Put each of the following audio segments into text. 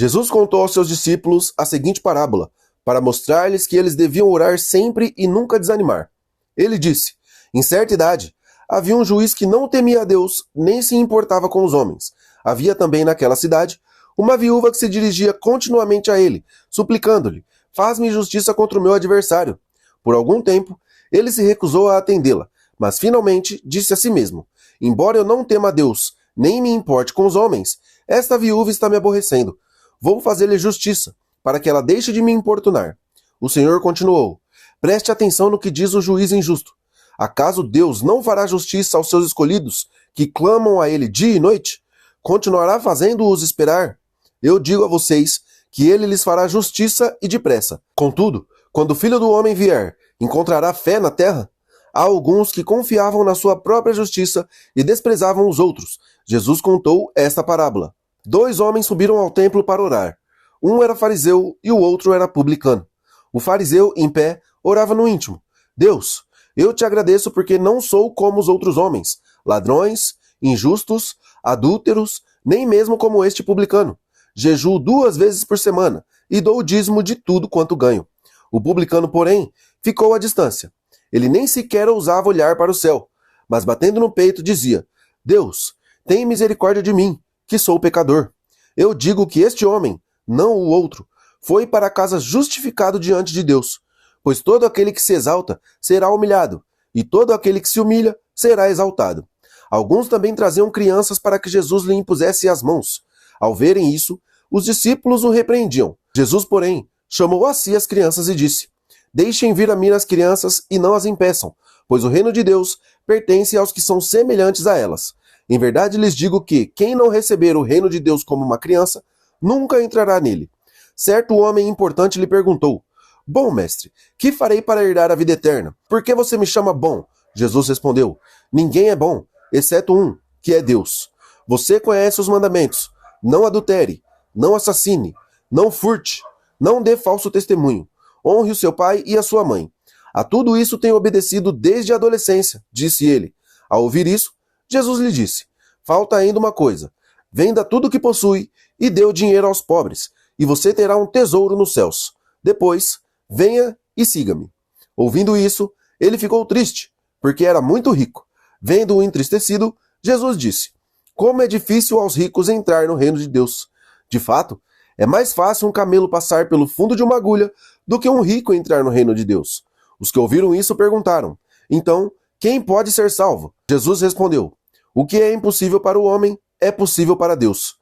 Jesus contou aos seus discípulos a seguinte parábola, para mostrar-lhes que eles deviam orar sempre e nunca desanimar. Ele disse: em certa idade, havia um juiz que não temia a Deus, nem se importava com os homens. Havia também naquela cidade uma viúva que se dirigia continuamente a ele, suplicando-lhe: faz-me justiça contra o meu adversário. Por algum tempo, ele se recusou a atendê-la, mas finalmente disse a si mesmo: embora eu não tema a Deus, nem me importe com os homens, esta viúva está me aborrecendo. Vou fazer-lhe justiça, para que ela deixe de me importunar. O Senhor continuou: preste atenção no que diz o juiz injusto. Acaso Deus não fará justiça aos seus escolhidos, que clamam a ele dia e noite? Continuará fazendo-os esperar? Eu digo a vocês que ele lhes fará justiça e depressa. Contudo, quando o Filho do Homem vier, encontrará fé na terra? Há alguns que confiavam na sua própria justiça e desprezavam os outros. Jesus contou esta parábola. 2 homens subiram ao templo para orar. Um era fariseu e o outro era publicano. O fariseu, em pé, orava no íntimo: Deus, eu te agradeço porque não sou como os outros homens, ladrões, injustos, adúlteros, nem mesmo como este publicano. Jejuo 2 vezes por semana e dou o dízimo de tudo quanto ganho. O publicano, porém, ficou à distância. Ele nem sequer ousava olhar para o céu, mas batendo no peito dizia: Deus, tem misericórdia de mim, que sou pecador. Eu digo que este homem, não o outro, foi para casa justificado diante de Deus. Pois todo aquele que se exalta será humilhado, e todo aquele que se humilha será exaltado. Alguns também traziam crianças para que Jesus lhe impusesse as mãos. Ao verem isso, os discípulos o repreendiam. Jesus, porém, chamou a si as crianças e disse: deixem vir a mim as crianças e não as impeçam, pois o reino de Deus pertence aos que são semelhantes a elas. Em verdade lhes digo que quem não receber o reino de Deus como uma criança, nunca entrará nele. Certo homem importante lhe perguntou: bom mestre, que farei para herdar a vida eterna? Por que você me chama bom? Jesus respondeu: ninguém é bom, exceto um, que é Deus. Você conhece os mandamentos: não adultere, não assassine, não furte, não dê falso testemunho, honre o seu pai e a sua mãe. A tudo isso tenho obedecido desde a adolescência, disse ele. Ao ouvir isso, Jesus lhe disse: falta ainda uma coisa. Venda tudo o que possui e dê o dinheiro aos pobres, e você terá um tesouro nos céus. Depois, venha e siga-me. Ouvindo isso, ele ficou triste, porque era muito rico. Vendo-o entristecido, Jesus disse: como é difícil aos ricos entrar no reino de Deus. De fato, é mais fácil um camelo passar pelo fundo de uma agulha do que um rico entrar no reino de Deus. Os que ouviram isso perguntaram: então, quem pode ser salvo? Jesus respondeu: o que é impossível para o homem é possível para Deus.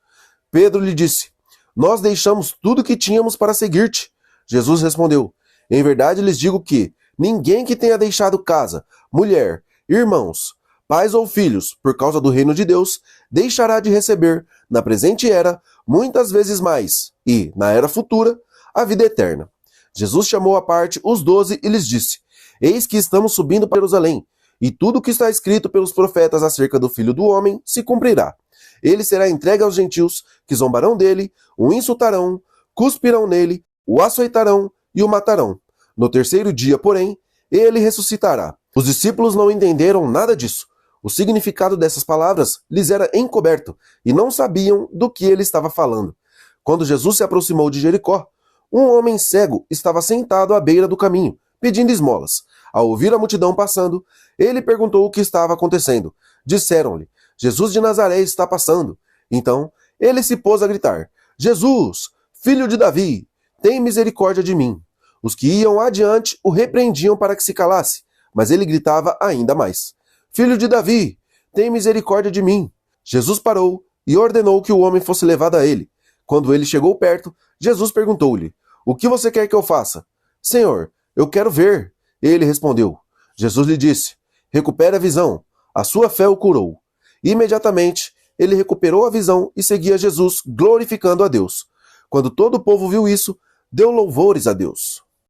Pedro lhe disse: nós deixamos tudo que tínhamos para seguir-te. Jesus respondeu: em verdade lhes digo que ninguém que tenha deixado casa, mulher, irmãos, pais ou filhos, por causa do reino de Deus, deixará de receber, na presente era, muitas vezes mais, e, na era futura, a vida eterna. Jesus chamou à parte os 12 e lhes disse: eis que estamos subindo para Jerusalém, e tudo o que está escrito pelos profetas acerca do Filho do Homem se cumprirá. Ele será entregue aos gentios, que zombarão dele, o insultarão, cuspirão nele, o açoitarão e o matarão. No terceiro dia, porém, ele ressuscitará. Os discípulos não entenderam nada disso. O significado dessas palavras lhes era encoberto, e não sabiam do que ele estava falando. Quando Jesus se aproximou de Jericó, um homem cego estava sentado à beira do caminho, pedindo esmolas. Ao ouvir a multidão passando, ele perguntou o que estava acontecendo. Disseram-lhe: Jesus de Nazaré está passando. Então, ele se pôs a gritar: Jesus, filho de Davi, tem misericórdia de mim. Os que iam adiante o repreendiam para que se calasse, mas ele gritava ainda mais: Filho de Davi, tem misericórdia de mim. Jesus parou e ordenou que o homem fosse levado a ele. Quando ele chegou perto, Jesus perguntou-lhe: o que você quer que eu faça? Senhor, eu quero ver. Ele respondeu. Jesus lhe disse: recupere a visão, a sua fé o curou. Imediatamente, ele recuperou a visão e seguia Jesus, glorificando a Deus. Quando todo o povo viu isso, deu louvores a Deus.